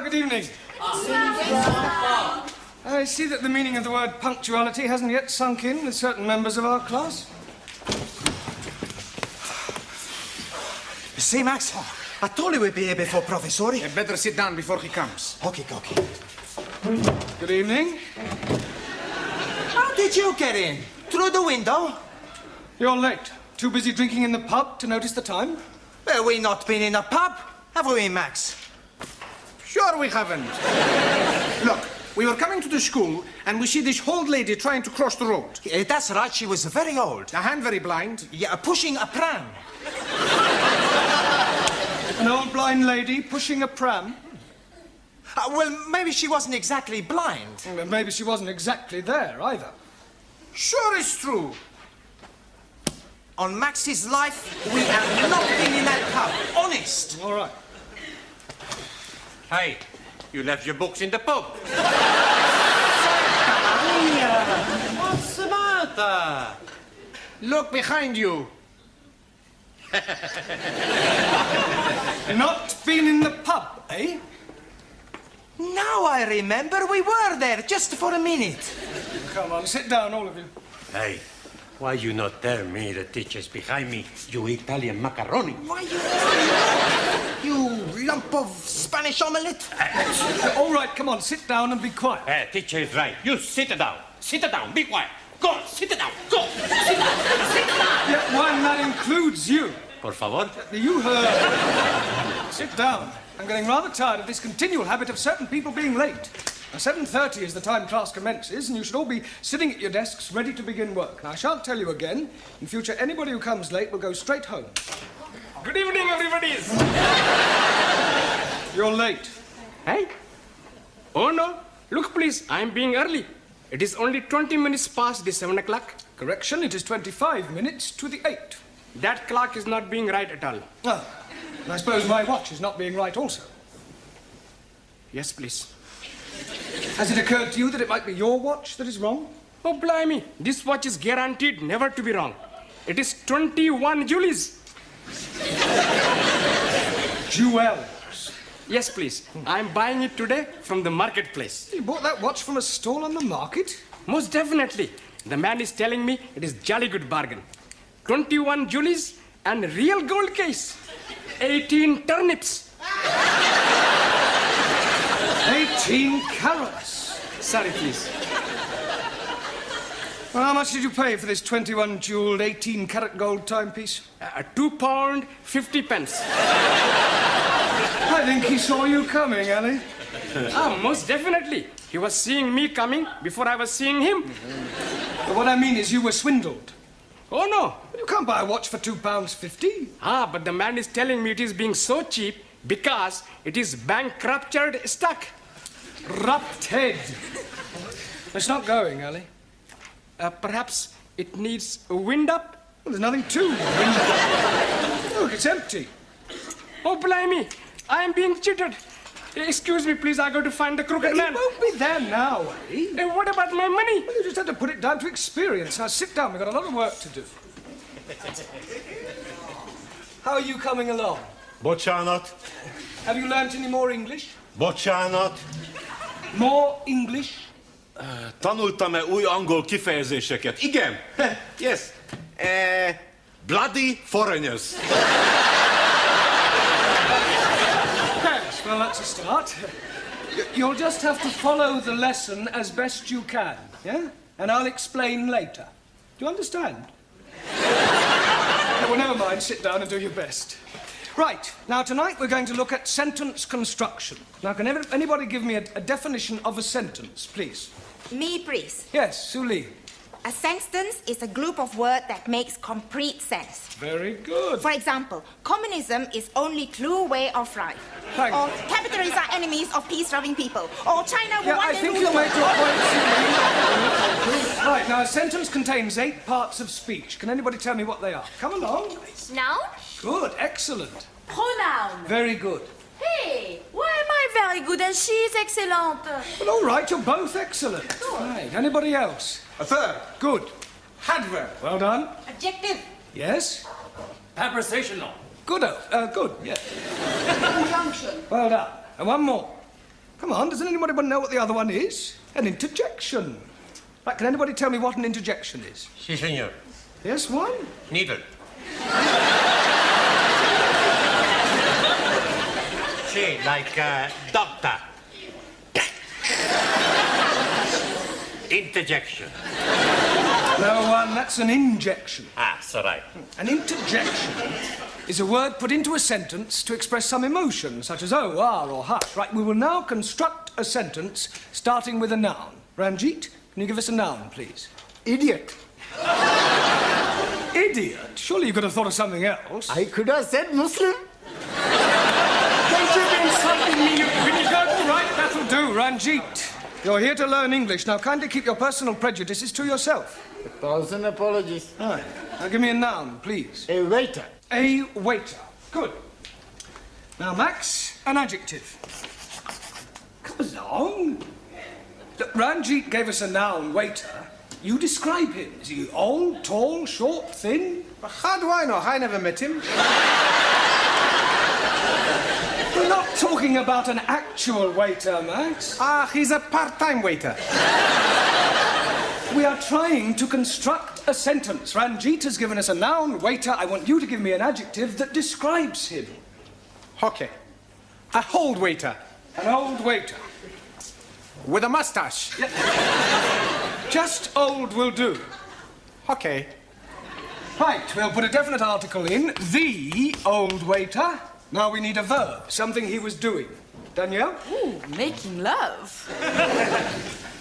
good evening. I see that the meaning of the word punctuality hasn't yet sunk in with certain members of our class. See, Max, I told you we'd be here before Professor. You'd better sit down before he comes. Okay. Good evening. How did you get in? Through the window? You're late. Too busy drinking in the pub to notice the time? Well, we not been in a pub, have we, Max? Sure we haven't. Look, we were coming to the school and we see this old lady trying to cross the road. That's right, she was very old. A hand very blind. Yeah, pushing a pram. An old blind lady pushing a pram? Well, maybe she wasn't exactly blind. Well, maybe she wasn't exactly there, either. Sure it's true. On Max's life, we have not been in that pub. Honest. All right. Hey, you left your books in the pub. What's the matter? Look behind you. Not been in the pub, eh? Now I remember we were there just for a minute. Come on, sit down, all of you. Hey, why you not tell me the teacher's behind me, you Italian macaroni? Why you lump of Spanish omelette? All right, come on, sit down and be quiet. Teacher is right. You sit down. Sit down. Be quiet. Go on, sit down. Go. Sit down. Sit down. Yeah, well, that includes you. Por favor. You heard. Sit down. I'm getting rather tired of this continual habit of certain people being late. Now, 7:30 is the time class commences, and you should all be sitting at your desks ready to begin work. Now, I shan't tell you again. In future, anybody who comes late will go straight home. Good evening, everybody. You're late. Hey? Oh, no. Look, please, I'm being early. It is only 20 minutes past the 7 o'clock. Correction, it is 25 minutes to the 8. That clock is not being right at all. Oh, and I suppose my watch is not being right also. Yes, please. Has it occurred to you that it might be your watch that is wrong? Oh, blimey. This watch is guaranteed never to be wrong. It is 21 Julies. Jewels. Yes, please. I'm buying it today from the marketplace. You bought that watch from a stall on the market? Most definitely. The man is telling me it is jolly good bargain. 21 Julies and real gold case. 18 turnips. 18 carats. Sorry, please. Well, how much did you pay for this 21 jeweled 18 carat gold timepiece? £2, 50 pence. I think he saw you coming, Ali. Most definitely. He was seeing me coming before I was seeing him. But what I mean is you were swindled. Oh, no. You can't buy a watch for £2.50. But the man is telling me it is being so cheap because it is bankrupted stock. Rupted. It's not going, Ali. Perhaps it needs a wind up? Well, there's nothing to it. Look, it's empty. Oh, blimey. I am being cheated. Excuse me, please. I got to find the crooked man. It won't be there now, eh? What about my money? Well, you just had to put it down to experience. Now, sit down. We've got a lot of work to do. How are you coming along? Bocsánat. Have you learnt any more English? Bocsánat. More English? Tanultam-e új angol kifejezéseket? Igen. Yes. Bloody foreigners. Yes, well, that's a start. You'll just have to follow the lesson as best you can, yeah? And I'll explain later. Do you understand? Well, never mind. Sit down and do your best. Right. Now, tonight we're going to look at sentence construction. Now, can anybody give me a definition of a sentence, please? Me, please. Yes, Suli. A sentence is a group of words that makes complete sense. Very good. For example, communism is only true way of life. Thank Or you. capitalists are enemies of peace-loving people. Or China will Yeah, one I day think rule you'll the make your world. point, Suli. Right, now, a sentence contains 8 parts of speech. Can anybody tell me what they are? Come along. Noun? Good, excellent. Pronoun. Very good. Hey, why am I very good and she is excellent? Well, all right, you're both excellent. Right, anybody else? A third. Good. Adverb. Well done. Adjective. Yes? Prepositional. Good, good, yeah. Conjunction. Well done. And one more. Come on, doesn't anybody know what the other one is? An interjection. Right, can anybody tell me what an interjection is? Si, senor. Yes, one? Needle. Si, like doctor. Interjection. No, one, that's an injection. Ah, so right. An interjection is a word put into a sentence to express some emotion, such as oh, ah, or hush. Right, we will now construct a sentence starting with a noun. Ranjit, can you give us a noun, please? Idiot. Idiot? Surely you could have thought of something else. I could have said Muslim. Don't you be insulting me, you vinegar. Right, that'll do, Ranjit. You're here to learn English. Now, kindly keep your personal prejudices to yourself. 1,000 apologies. Right. Now, give me a noun, please. A waiter. A waiter. Good. Now, Max, an adjective. Come along. Look, Ranjit gave us a noun, waiter. You describe him. Is he old, tall, short, thin? How do I know? I never met him. We're not talking about an actual waiter, Max. Ah, he's a part-time waiter. We are trying to construct a sentence. Ranjit has given us a noun, waiter. I want you to give me an adjective that describes him. Okay. A old waiter. An old waiter. With a mustache. Just old will do. Okay. Right, we'll put a definite article in. The old waiter. Now we need a verb, something he was doing. Danielle? Ooh, making love.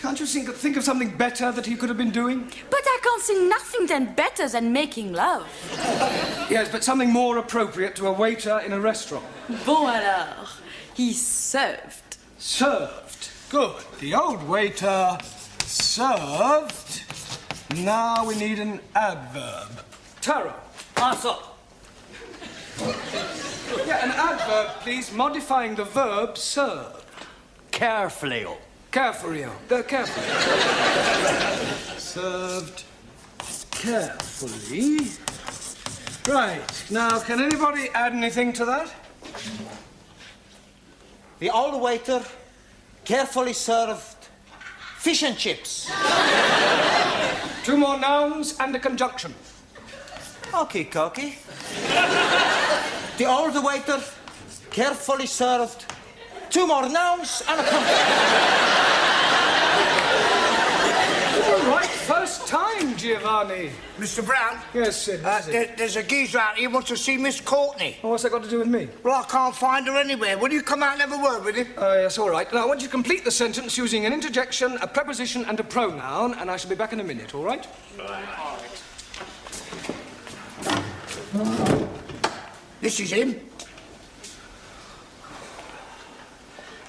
Can't you think of something better that he could have been doing? But I can't see nothing then better than making love. Yes, but something more appropriate to a waiter in a restaurant. Bon alors, he served. Served. Good. The old waiter served. Now we need an adverb. Taro. Also. Yeah, an adverb, please, modifying the verb served. Carefully. Carefully. Carefully. Served carefully. Right. Now, can anybody add anything to that? The old waiter carefully served fish and chips. Two more nouns and a conjunction. Okay, Cocky. The old waiter carefully served two more nouns and a All right, first time, Giovanni. Mr. Brown? Yes, Sid. What is it? There's a geezer out here who wants to see Miss Courtney. Oh, what's that got to do with me? Well, I can't find her anywhere. Will you come out and have a word with him? Yes, all right. Now, I want you to complete the sentence using an interjection, a preposition, and a pronoun, and I shall be back in a minute, all right? This is him.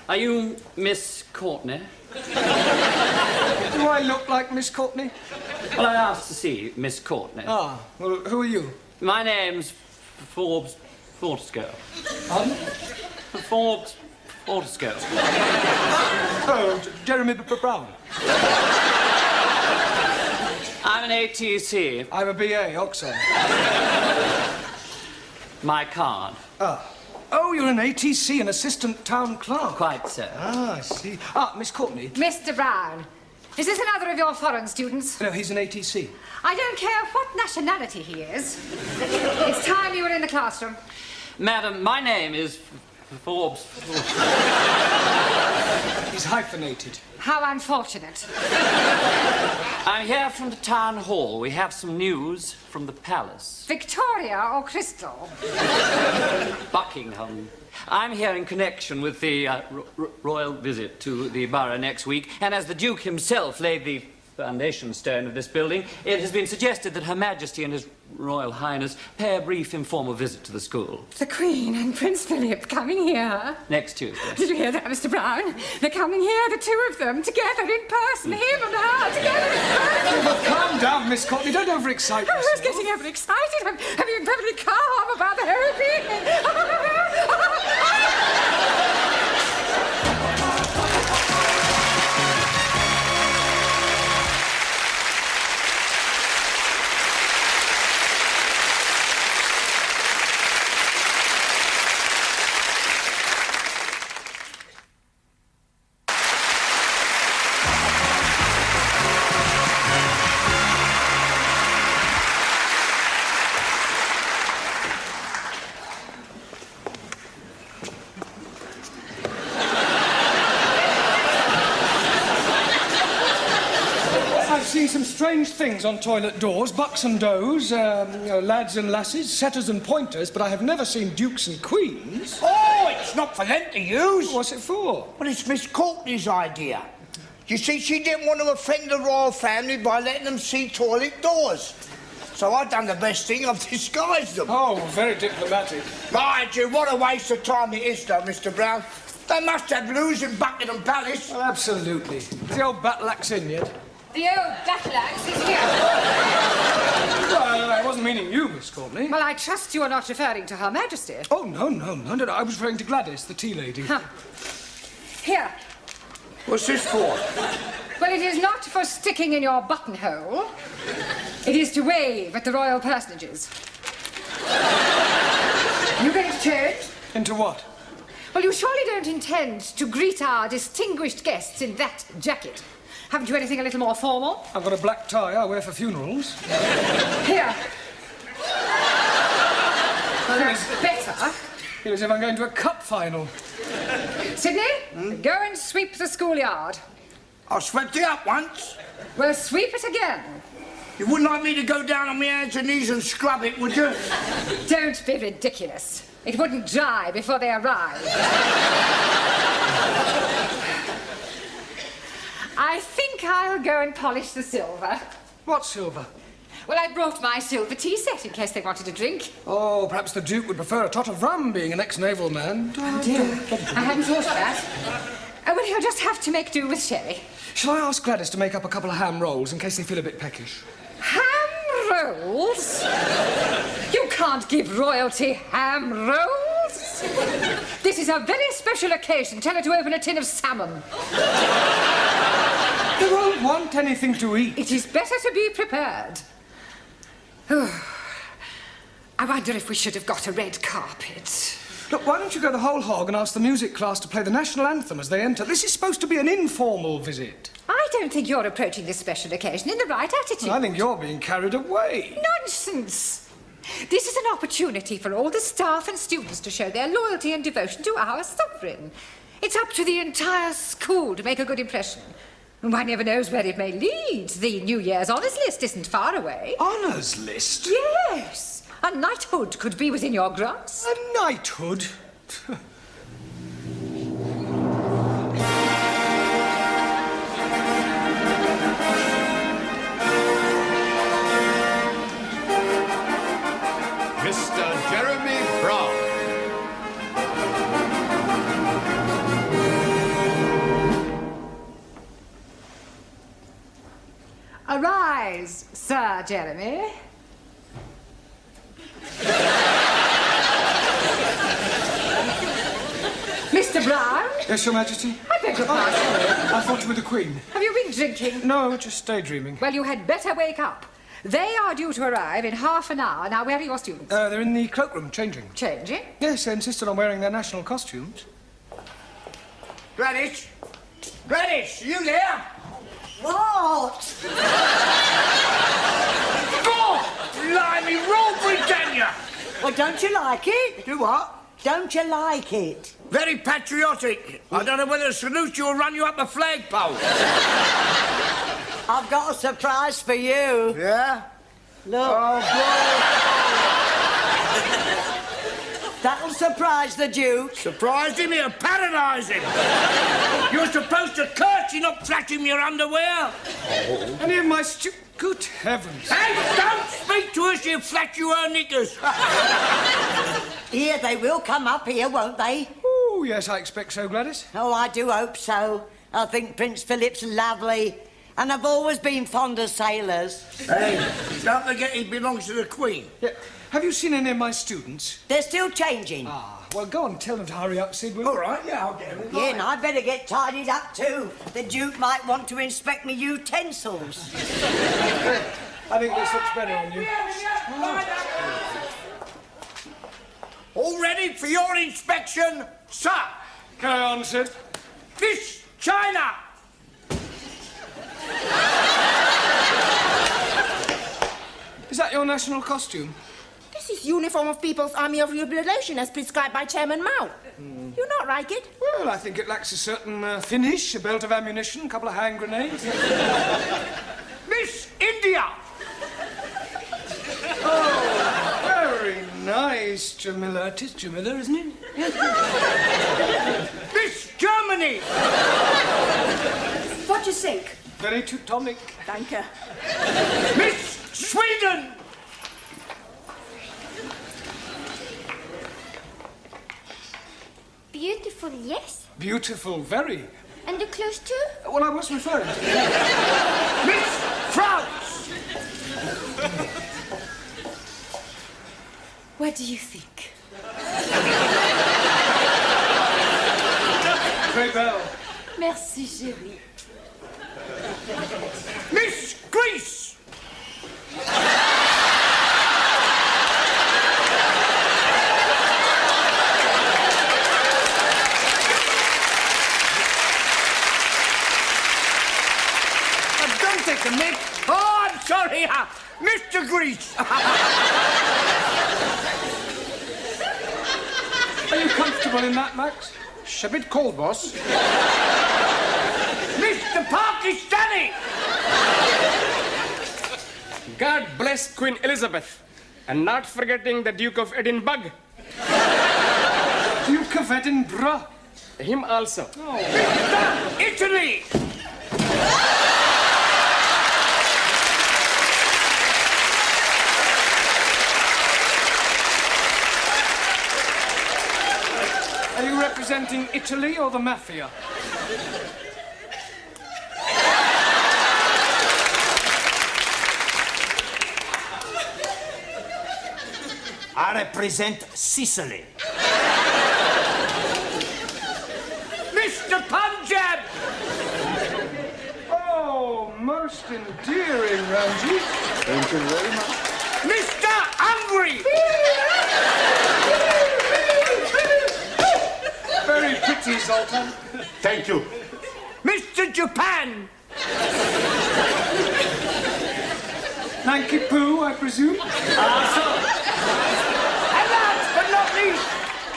Are you Miss Courtney? Do I look like Miss Courtney? Well, I asked to see Miss Courtney. Ah, well, who are you? My name's Forbes Fortescue. Pardon? Forbes Fortescue. Oh, Jeremy Brown. I'm an ATC. I'm a BA, Oxon. My card. Ah. Oh, you're an ATC, an assistant town clerk. Quite so. Ah, I see. Ah, Miss Courtney. Mr. Brown, is this another of your foreign students? No, he's an ATC. I don't care what nationality he is. It's time you were in the classroom. Madam, my name is Forbes. He's hyphenated. How unfortunate. I'm here from the town hall. We have some news from the palace. Victoria or Crystal? Buckingham. I'm here in connection with the royal visit to the borough next week, and as the Duke himself laid the foundation stone of this building, it has been suggested that Her Majesty and His Royal Highness pay a brief informal visit to the school. The Queen and Prince Philip coming here. Next Tuesday. Did you hear that, Mr. Brown? They're coming here, the two of them, together in person, him and her, together in person. Well, calm down, Miss Courtney. Don't overexcite I was yourself. getting overexcited. I'm being perfectly calm about the whole thing. strange things on toilet doors, bucks and does, lads and lasses, setters and pointers, but I have never seen dukes and queens. Oh, it's not for them to use. What's it for? Well, it's Miss Courtney's idea. You see, she didn't want to offend the royal family by letting them see toilet doors. So I've done the best thing, I've disguised them. Oh, very diplomatic. Mind you, what a waste of time it is, though, Mr. Brown. They must have loos in Buckingham Palace. Oh, absolutely. Is the old battle axe in yet? The old battle axe is here. Well, I wasn't meaning you, Miss Courtney. Well, I trust you are not referring to Her Majesty. Oh, no. I was referring to Gladys, the tea lady. Huh. Here. What's this for? Well, it is not for sticking in your buttonhole. It is to wave at the royal personages. You going to change? Into what? Well, you surely don't intend to greet our distinguished guests in that jacket. Haven't you anything a little more formal? I've got a black tie I wear for funerals. Here. Well, that's better. Feel as if I'm going to a cup final. Sydney, go and sweep the schoolyard. I swept it up once. Well, sweep it again. You wouldn't like me to go down on my hands and knees and scrub it, would you? Don't be ridiculous. It wouldn't dry before they arrived. I think I'll go and polish the silver. What silver? Well, I brought my silver tea set in case they wanted a drink. Oh, perhaps the Duke would prefer a tot of rum, being an ex-naval man. Oh, dear. I hadn't thought of that. Oh, well, he'll just have to make do with sherry. Shall I ask Gladys to make up a couple of ham rolls in case they feel a bit peckish? Ham rolls? You can't give royalty ham rolls. This is a very special occasion. Tell her to open a tin of salmon. They won't want anything to eat. It is better to be prepared. I wonder if we should have got a red carpet. Look, why don't you go the whole hog and ask the music class to play the national anthem as they enter? This is supposed to be an informal visit. I don't think you're approaching this special occasion in the right attitude. I think you're being carried away. Nonsense! This is an opportunity for all the staff and students to show their loyalty and devotion to our sovereign. It's up to the entire school to make a good impression. And one never knows where it may lead. The New Year's honours list isn't far away. Honours list? Yes. A knighthood could be within your grasp. A knighthood? Mr. Jeremy Brown. Arise, Sir Jeremy. Mr. Brown? Yes, Your Majesty? I beg your pardon. I thought you were the Queen. Have you been drinking? No, just daydreaming. Well, you had better wake up. They are due to arrive in half an hour. Now, where are your students? They're in the cloakroom, changing. Changing? Yes, they insisted on wearing their national costumes. Gladys? Gladys, you there? What? God! Blimey, Rule Britannia! Well, don't you like it? Do what? Don't you like it? Very patriotic. I don't know whether to salute you or run you up a flagpole. I've got a surprise for you. Yeah? Look. Oh, That'll surprise the Duke. surprised him, he'll paradise him. You're supposed to curtsy, not flash him your underwear. Any of my Good heavens. Hey, don't speak to her, she'll flash you her knickers. Here, they will come up here, won't they? Oh, yes, I expect so, Gladys. Oh, I do hope so. I think Prince Philip's lovely. And I've always been fond of sailors. Hey, don't forget he belongs to the Queen. Yeah. Have you seen any of my students? They're still changing. Ah, well, go on, tell them to hurry up, Sid. All right, yeah, I'll get them. Yeah, and I'd better get tidied up too. The Duke might want to inspect me utensils. I think this looks better on you. All ready for your inspection, sir? Carry on, Sid. This China. Is that your national costume? This is uniform of People's Army of Liberation as prescribed by Chairman Mao. You not like it? Well, I think it lacks a certain finish, a belt of ammunition, a couple of hand grenades. Miss is Jamila. It is Jamila, isn't it? Miss Germany! What do you think? Very Teutonic. Danke. Miss Sweden! Beautiful, yes. Beautiful, very. And the clothes too? Well, I was referring to... Miss France! What do you think? Très belle. Merci, chérie. Miss Greece! Don't take the mic. Oh, I'm sorry, Mr. Greece. Are you comfortable in that, Max? It's a bit cold, boss. Mr. Pakistani! God bless Queen Elizabeth. And not forgetting the Duke of Edinburgh. Duke of Edinburgh. Him also. Mr. Italy! Are you representing Italy or the mafia? I represent Sicily. Mr. Punjab! Oh, most endearing, Ramji. Thank you very much. Mr. Hungary! Very pretty, Zoltan. Thank you. Mr. Japan! Nanky Poo, I presume? And last but not least,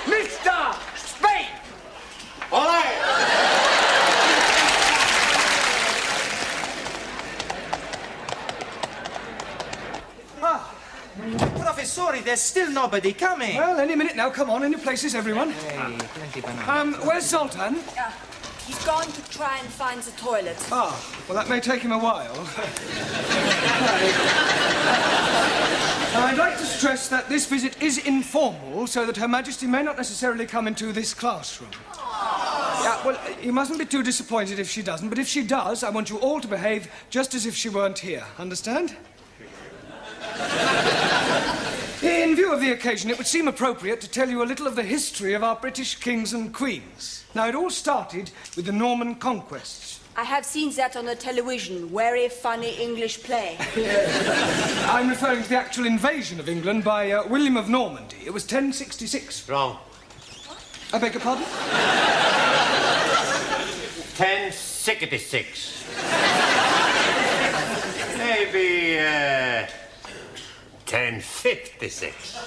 Mr. Spain! All right. Professori, there's still nobody coming. Well, any minute now. Come on, in your places, everyone. Hey, plenty banana. Where's Zoltan? He's gone to try and find the toilet. Ah, well, that may take him a while. Now, I'd like to stress that this visit is informal, so that Her Majesty may not necessarily come into this classroom. Yeah, well, you mustn't be too disappointed if she doesn't, but if she does, I want you all to behave just as if she weren't here. Understand? In view of the occasion, it would seem appropriate to tell you a little of the history of our British kings and queens. Now, it all started with the Norman conquests. I have seen that on the television. Very funny English play. I'm referring to the actual invasion of England by William of Normandy. It was 1066. Wrong. I beg your pardon? 1066. Maybe 1056.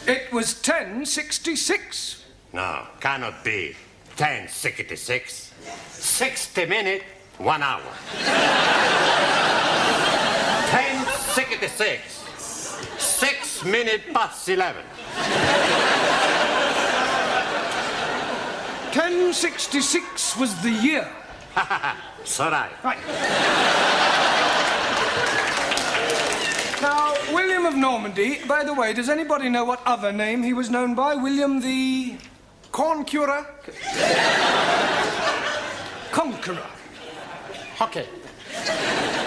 It was 1066. No, cannot be 1066. 60 minutes, 1 hour. 1066. 6 minutes past 11. 1066 was the year. So right. Right. Now, William of Normandy, by the way, does anybody know what other name he was known by? William the... Corn curer. Conqueror. Okay.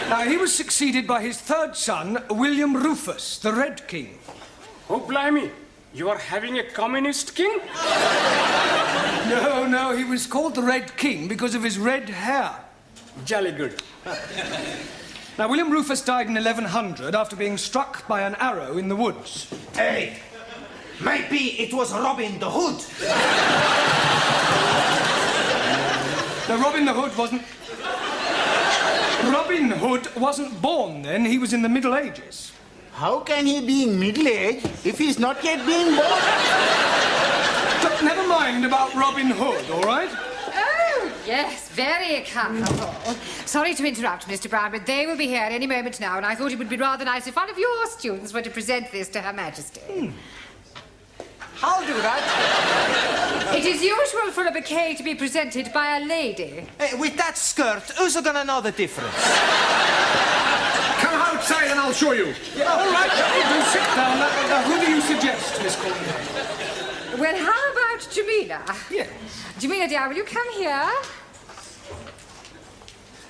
Now, he was succeeded by his third son, William Rufus, the Red King. Oh, blimey. You are having a communist king? No, he was called the Red King because of his red hair. Jolly good. Now, William Rufus died in 1100 after being struck by an arrow in the woods. Hey, maybe it was Robin the Hood. Now, Robin Hood wasn't born then. He was in the Middle Ages. How can he be in middle age if he's not yet been born? But never mind about Robin Hood, all right? Oh, yes, very comfortable. Sorry to interrupt, Mr. Brown, but they will be here any moment now, and I thought it would be rather nice if one of your students were to present this to Her Majesty. I'll do that. It is usual for a bouquet to be presented by a lady. Hey, with that skirt, who's gonna know the difference? Come outside and I'll show you. Yeah, all right, do sit down. Now, who do you suggest, Miss Courtney? Well, how about Jamila? Yes. Jamila, dear, will you come here?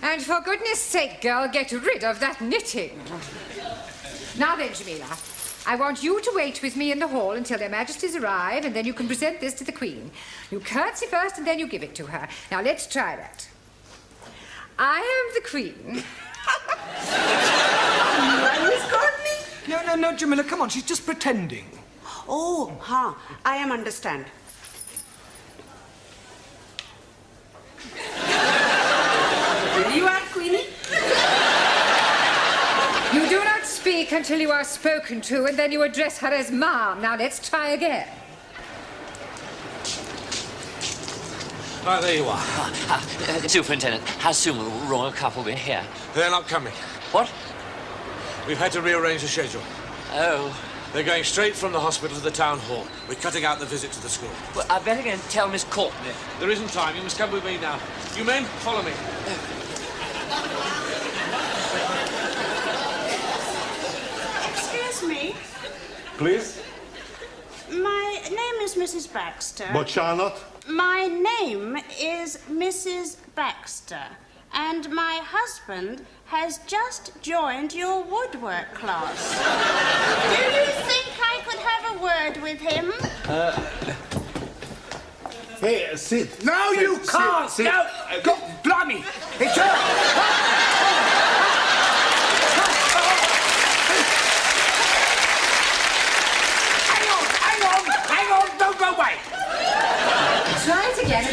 And for goodness sake, girl, get rid of that knitting. Now then, Jamila, I want you to wait with me in the hall until their majesties arrive, and then you can present this to the Queen. You curtsy first, and then you give it to her. Now, let's try that. I am the Queen. Miss Courtney? No, Jamila, come on, she's just pretending. Oh, I am understand. You are Queenie? You do not speak until you are spoken to, and then you address her as Mom. Now, let's try again. Right, there you are. Superintendent, how soon will the royal couple be here? They're not coming. What? We've had to rearrange the schedule. Oh. They're going straight from the hospital to the town hall. We're cutting out the visit to the school. Well, I better go and tell Miss Courtney. There isn't time. You must come with me now. You men, follow me. Excuse me. Please? My name is Mrs. Baxter. But Charlotte? My name is Mrs. Baxter. And my husband has just joined your woodwork class. Do you think I could have a word with him? Hey, sit. No, Sit, you sit, can't. sit. No, go, blimey. It's her. Hang on, don't go away. Try it again.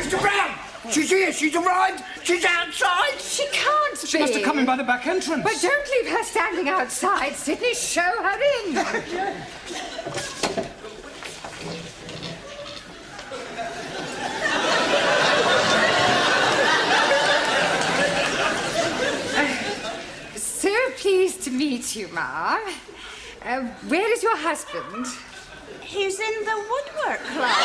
Mr. Brown, she's here, she's arrived, she's outside. She can't be. She must have come in by the back entrance. But don't leave her standing outside, Sydney. Show her in. So pleased to meet you, Ma. Where is your husband? He's in the woodwork class.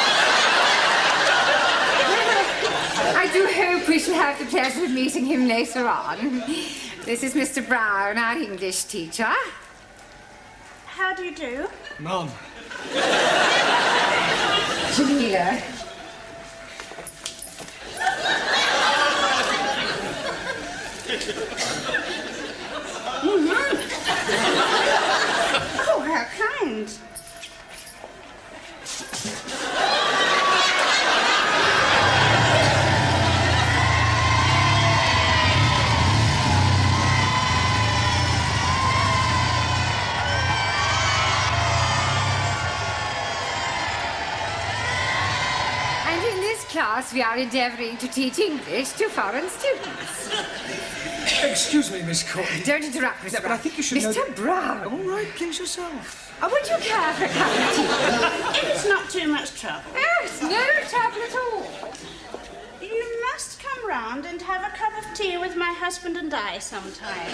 I do hope we shall have the pleasure of meeting him later on. This is Mr. Brown, our English teacher. How do you do? Mom. Jamila. Oh, how kind. And in this class, we are endeavouring to teach English to foreign students. Excuse me, Miss Courtney. Don't interrupt, Mr. Yeah, but I think you should know Mr. Brown. All right, please yourself. Would you care for a cup of tea? If it's not too much trouble. Oh, it's no trouble at all. You must come round and have a cup of tea with my husband and I sometime.